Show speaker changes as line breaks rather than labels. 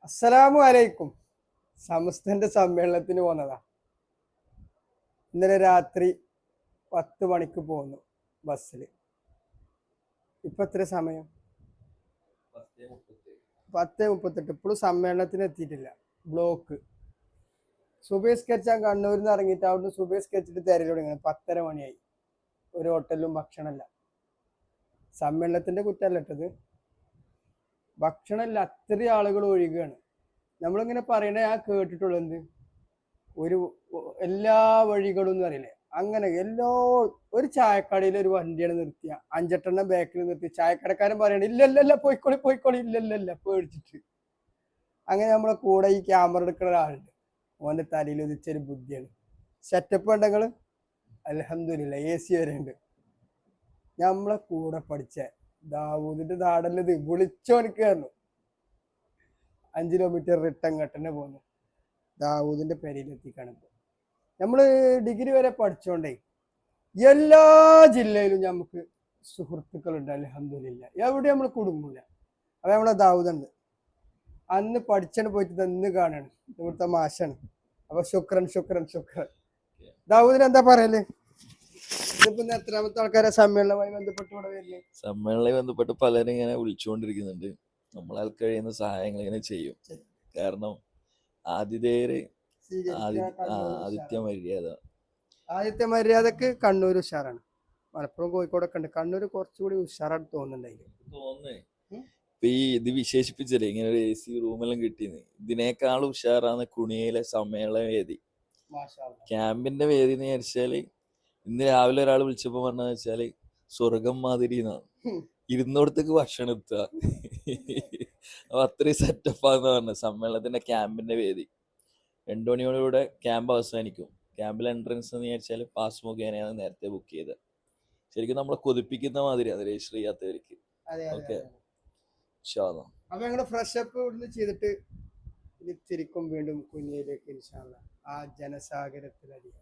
അസ്സലാമു അലൈക്കും. സമസ്തന്റെ സമ്മേളനത്തിന് പോന്നതാ. ഇന്നലെ രാത്രി 10 മണിക്ക് പോന്നു ബസ്സിൽ. ഇപ്പൊ എത്ര സമയം? 10:38. ഇപ്പോഴും സമ്മേളനത്തിന് എത്തിയിട്ടില്ല. ബ്ലോക്ക്. സുബൈ സ്കെച്ചാൻ കണ്ണൂരിൽ നിന്ന് ഇറങ്ങിയിട്ട് അവിടുന്ന് സുബൈ സ്കെച്ചിട്ട് തിരയിൽ തുടങ്ങി. 10:30 മണിയായി. ഒരു ഹോട്ടലിലും ഭക്ഷണമല്ല. സമ്മേളനത്തിന്റെ കുറ്റമല്ല ഇട്ടത്, ഭക്ഷണമല്ല, അത്രയും ആളുകൾ ഒഴുകുകയാണ്. നമ്മളിങ്ങനെ പറയണേ ഞാൻ കേട്ടിട്ടുള്ളൂ, എന്ത് ഒരു എല്ലാ വഴികളും എന്ന് അറിയില്ലേ, അങ്ങനെ ഒരു ചായക്കടയിൽ ഒരു വണ്ടിയാണ് നിർത്തിയ 5-8 ബാക്കിൽ നിർത്തി ചായക്കടക്കാരൻ പറയണ ഇല്ല പോയിക്കോളി പോയിക്കോളി, ഇല്ലല്ല പേടിച്ചിട്ട്. അങ്ങനെ നമ്മളെ കൂടെ ഈ ക്യാമറ എടുക്കുന്ന ഒരാളുണ്ട്. ഓന്റെ തലയിൽ ഉദിച്ചൊരു ബുദ്ധിയാണ്. സെറ്റപ്പ് ഉണ്ടെങ്കിൽ അൽഹംദുലില്ലാ AC വരെ ഉണ്ട്. നമ്മളെ കൂടെ പഠിച്ച ദാവൂദിന്റെ നാടല്ലത് വിളിച്ചോനിക്കായിരുന്നു. 5 കിലോമീറ്റർ റിട്ടേൺ ഘട്ടനെ പോകുന്നു. ദാവൂദിന്റെ പെരയിലെത്തിക്കാണ്. ഇപ്പോൾ നമ്മള് ഡിഗ്രി വരെ പഠിച്ചോണ്ടേ എല്ലാ ജില്ലയിലും നമുക്ക് സുഹൃത്തുക്കളുണ്ട്. അൽഹംദുലില്ലാ, എവിടെ നമ്മൾ കുടുങ്ങൂല. അപ്പൊ നമ്മളെ ദാവൂദുണ്ട്. അന്ന് പഠിച്ചാണ് പോയിട്ട് ഇന്ന് കാണാണ്. ഇവിടുത്തെ മാഷാണ്. അപ്പൊ ശുക്രൻ. ദാവൂദിന് എന്താ പറയല്? ഇതിപ്പോ എത്രാമത്തെ ആൾക്കാരെ സമ്മേളനവുമായി ബന്ധപ്പെട്ട് ഇവിടെ വരുന്നത്?
സമ്മേളനവുമായി ബന്ധപ്പെട്ട് പലരും ഇങ്ങനെ വിളിച്ചുകൊണ്ടിരിക്കുന്നുണ്ട്. നമ്മളാൽ കഴിയുന്ന സഹായങ്ങൾ ഇങ്ങനെ ചെയ്യും. കാരണം ആതിഥേയര്
ആദിത്യ മര്യാദക്ക് കണ്ണൂർ ഉഷാറാണ്. മലപ്പുറം കോഴിക്കോടൊക്കെ ഉണ്ട്. കണ്ണൂർ കുറച്ചുകൂടി ഉഷാറായിട്ട് തോന്നുന്നുണ്ടായിരുന്നു.
ഇപ്പൊ ഇത് വിശേഷിപ്പിച്ചല്ലേ ഇങ്ങനെ ഒരു AC റൂമെല്ലാം കിട്ടിയെന്ന്. ഇതിനേക്കാളും ഉഷാറാണ് കുണിയിലെ സമ്മേളന വേദി. ക്യാമ്പിന്റെ വേദി എന്ന് വിചാരിച്ചാല് ഇന്ന് രാവിലെ ഒരാൾ വിളിച്ചപ്പോ പറഞ്ഞതെന്ന് വെച്ചാല് സ്വർഗം മാതിരി എന്നാണ്. ഇരുന്നോടത്തേക്ക് ഭക്ഷണം എത്തുക. അപ്പൊ അത്രയും സെറ്റപ്പാന്ന് പറഞ്ഞത് സമ്മേളനത്തിന്റെ ക്യാമ്പിന്റെ വേദി. 2 മണിയോടുകൂടെ ക്യാമ്പ് അവസാനിക്കും. ക്യാമ്പിൽ എൻട്രൻസ് എന്ന് വിചാരിച്ചാൽ പാസ് മുഖേനയാണ് നേരത്തെ ബുക്ക് ചെയ്തത്. ശരിക്കും നമ്മളെ കൊതിപ്പിക്കുന്ന മാതിരി അത് രജിസ്റ്റർ ചെയ്യാത്തവർക്ക്. ഓക്കെ,
അപ്പൊ ഞങ്ങള് ഫ്രഷ് അപ്പ് ഇവിടുന്ന് ചെയ്തിട്ട് തിരിക്കും വീണ്ടും കുഞ്ഞിയിലേക്ക് ഇൻഷാ അല്ലാഹ്. ആ ജനസാഗരത്തിലടിയാം.